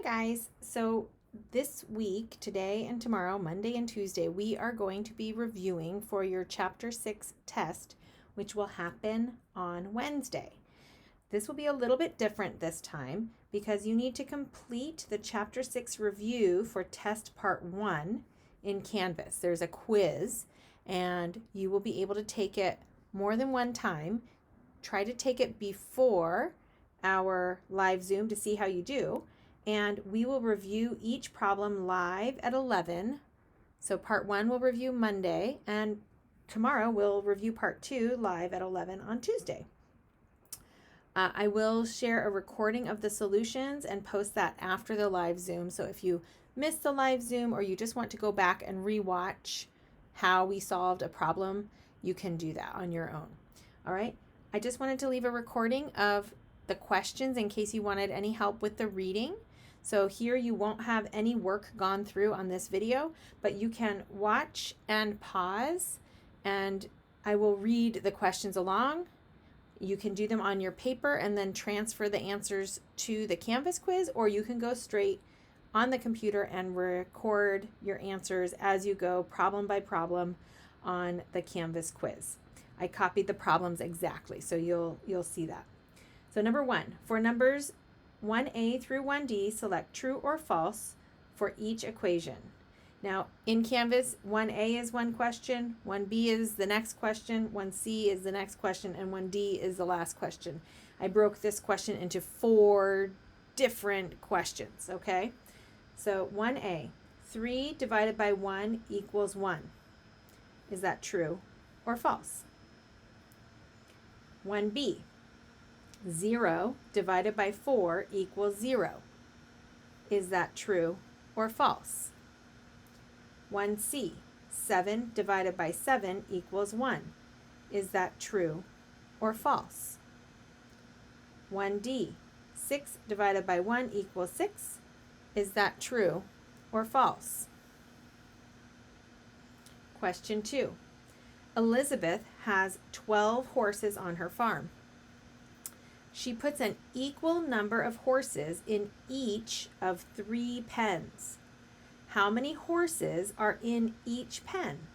Hi guys. So this week, today and tomorrow, Monday and Tuesday, we are going to be reviewing for your Chapter 6 test, which will happen on Wednesday. This will be a little bit different this time because you need to complete the Chapter 6 review for test part 1 in Canvas. There's a quiz and you will be able to take it more than one time. Try to take it before our live Zoom to see how you do. And we will review each problem live at 11. So part 1 we'll review Monday, and tomorrow we'll review part 2 live at 11 on Tuesday. I will share a recording of the solutions and post that after the live Zoom. So if you missed the live Zoom or you just want to go back and rewatch how we solved a problem, you can do that on your own. All right. I just wanted to leave a recording of the questions in case you wanted any help with the reading. So here you won't have any work gone through on this video, but you can watch and pause, and I will read the questions along. You can do them on your paper and then transfer the answers to the Canvas quiz, or you can go straight on the computer and record your answers as you go, problem by problem, on the Canvas quiz. I copied the problems exactly, so you'll see that. So number 1, for numbers 1a through 1d, select true or false for each equation. Now, in Canvas, 1a is one question, 1b is the next question, 1c is the next question, and 1d is the last question. I broke this question into 4 different questions, okay? So 1a, 3 divided by 1 equals 1. Is that true or false? 1b, 0 divided by 4 equals 0. Is that true or false? 1c, 7 divided by 7 equals 1. Is that true or false? 1d, 6 divided by 1 equals 6. Is that true or false? Question 2. Elizabeth has 12 horses on her farm. She puts an equal number of horses in each of 3 pens. How many horses are in each pen?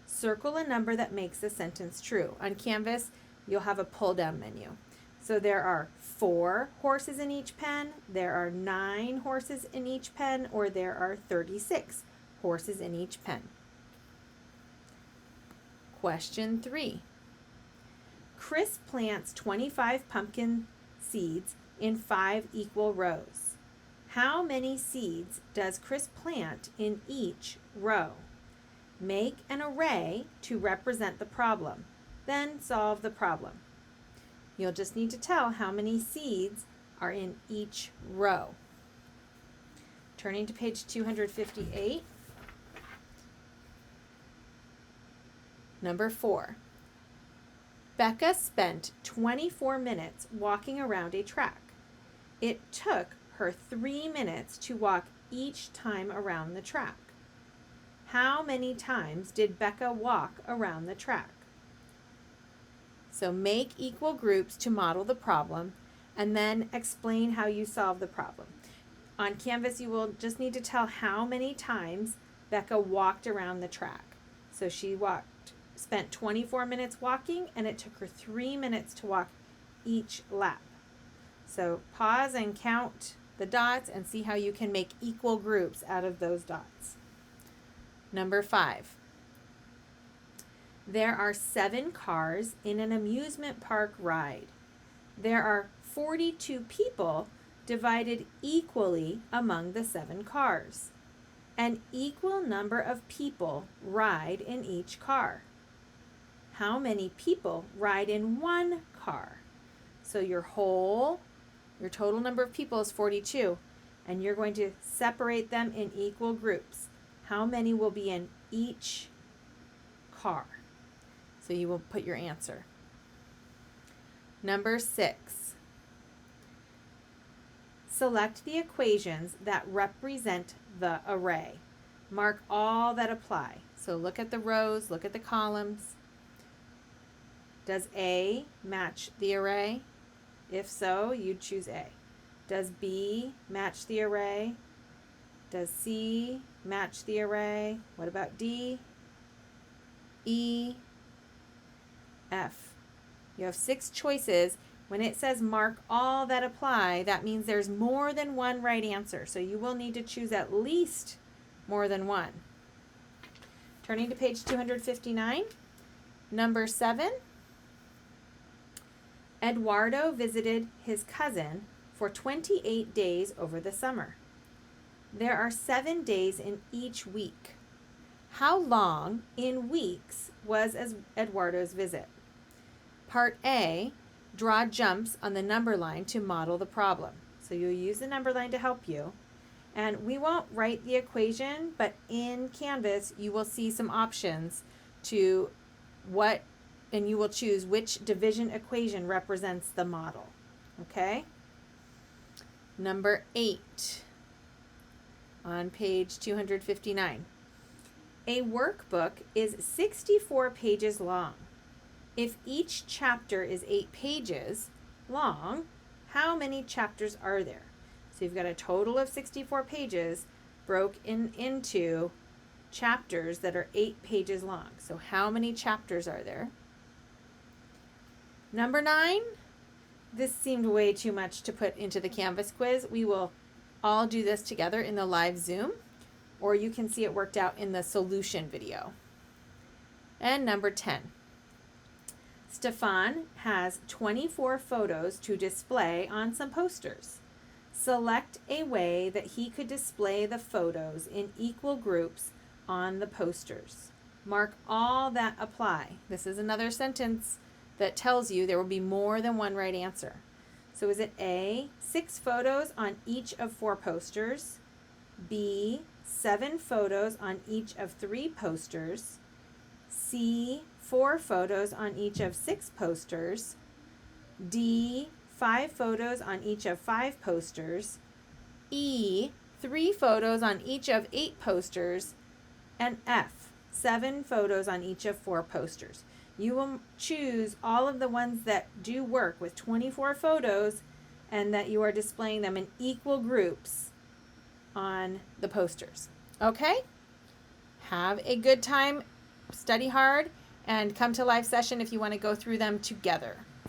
Circle a number that makes the sentence true. On Canvas, you'll have a pull-down menu. So there are 4 horses in each pen, there are 9 horses in each pen, or there are 36 horses in each pen. Question 3. Chris plants 25 pumpkin seeds in 5 equal rows. How many seeds does Chris plant in each row? Make an array to represent the problem, then solve the problem. You'll just need to tell how many seeds are in each row. Turning to page 258. Number 4. Becca spent 24 minutes walking around a track. It took her 3 minutes to walk each time around the track. How many times did Becca walk around the track? So make equal groups to model the problem and then explain how you solve the problem. On Canvas, you will just need to tell how many times Becca walked around the track. So she spent 24 minutes walking, and it took her 3 minutes to walk each lap. So pause and count the dots and see how you can make equal groups out of those dots. Number 5. There are 7 cars in an amusement park ride. There are 42 people divided equally among the 7 cars. An equal number of people ride in each car. How many people ride in one car? So your total number of people is 42, and you're going to separate them in equal groups. How many will be in each car? So you will put your answer. Number 6. Select the equations that represent the array. Mark all that apply. So look at the rows, look at the columns. Does A match the array? If so, you'd choose A. Does B match the array? Does C match the array? What about D? E, F. You have 6 choices. When it says mark all that apply, that means there's more than one right answer. So you will need to choose at least more than one. Turning to page 259. Number 7. Eduardo visited his cousin for 28 days over the summer. There are 7 days in each week. How long in weeks was Eduardo's visit? Part A, draw jumps on the number line to model the problem. So you'll use the number line to help you. And we won't write the equation, but in Canvas you will see some options to and you will choose which division equation represents the model. Okay? Number 8 on page 259. A workbook is 64 pages long. If each chapter is 8 pages long, how many chapters are there? So you've got a total of 64 pages broken into chapters that are 8 pages long. So how many chapters are there? Number 9, this seemed way too much to put into the Canvas quiz. We will all do this together in the live Zoom, or you can see it worked out in the solution video. And number 10. Stefan has 24 photos to display on some posters. Select a way that he could display the photos in equal groups on the posters. Mark all that apply. This is another sentence that tells you there will be more than one right answer. So is it A, 6 photos on each of 4 posters, B, 7 photos on each of 3 posters, C, 4 photos on each of 6 posters, D, 5 photos on each of 5 posters, E, 3 photos on each of 8 posters, and F, 7 photos on each of 4 posters. You will choose all of the ones that do work with 24 photos and that you are displaying them in equal groups on the posters. Okay? Have a good time, study hard, and come to live session if you want to go through them together.